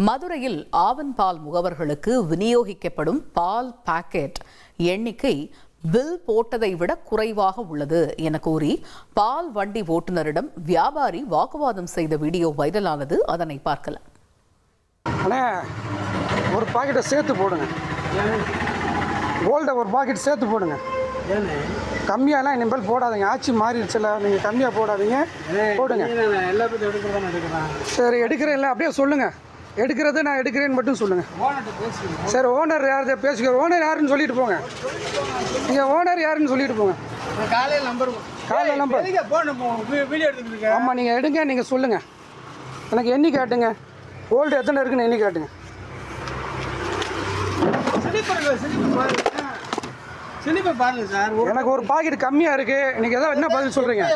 மதுரையில் ஆவின் பால் முகவர்களுக்கு விநியோகிக்கப்படும் பால் பாக்கெட் எண்ணிக்கை பில் போட்டதை விட குறைவாக உள்ளது என கூறி பால் வண்டி ஓட்டுநரிடம் வியாபாரி வாக்குவாதம் செய்த வீடியோ வைரலானது. அதனை பார்க்கலாம். ஒரு பாக்கெட்டை சேர்த்து போடுங்க. கோல்டை ஒரு பாக்கெட் சேர்த்து போடுங்க. கம்மியாலாம் இனிமேல் போடாதீங்க. ஆட்சி மாறிடுச்சுல, நீங்கள் கம்மியாக போடாதீங்க, போடுங்க. சரி, எடுக்கிறேன் இல்லை அப்படியே சொல்லுங்கள். எடுக்கிறது நான் எடுக்கிறேன்னு மட்டும் சொல்லுங்கள். சரி, ஓனர் யார் பேசுகிற? ஓனர் யாருன்னு சொல்லிட்டு போங்க. நீங்கள் ஓனர் யாருன்னு சொல்லிட்டு போங்க. காலையில் நம்பர் ஆமாம், நீங்கள் எடுங்க, நீங்கள் சொல்லுங்கள். எனக்கு எண்ணி காட்டுங்க. கோல்டு எத்தனை இருக்குன்னு எண்ணி காட்டுங்க. எனக்கு ஒரு பாக்கெட் கம்மியாக இருக்குது. இன்றைக்கி எதாவது என்ன பதில் சொல்கிறீங்க?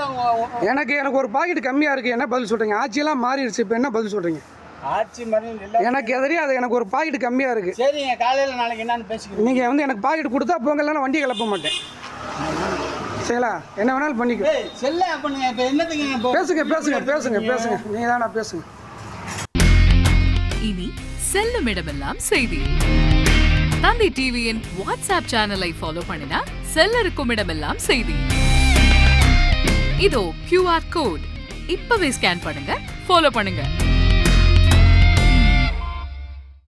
எனக்கு ஒரு பாக்கெட் கம்மியாக இருக்குது, என்ன பதில் சொல்கிறீங்க? ஆட்சியெல்லாம் மாறிடுச்சு, இப்போ என்ன பதில் சொல்கிறீங்க? ஆட்சி மாறி எனக்கு தெரியாது. எனக்கு ஒரு பாக்கெட் கம்மியாக இருக்குது. சரிங்க, காலையில் நாளைக்கு என்னன்னு பேசிக்கிறேன். நீங்கள் எனக்கு பாக்கெட் கொடுத்தா போங்க, இல்லைன்னா வண்டியை கிளப்ப மாட்டேன். சரிங்களா? என்ன வேணாலும் பண்ணிக்க. பேசுங்க. நீங்கள் தானே பேசுங்க. இனி செல்லும் இடமெல்லாம் செய்தி. தந்தி டிவியின் வாட்ஸ்அப் சேனலை ஃபாலோ பண்ணினா செல்லருக்கும் இடமெல்லாம் செய்தி. இதோ QR கோட் இப்பவே ஸ்கேன் பண்ணுங்க, ஃபாலோ பண்ணுங்க.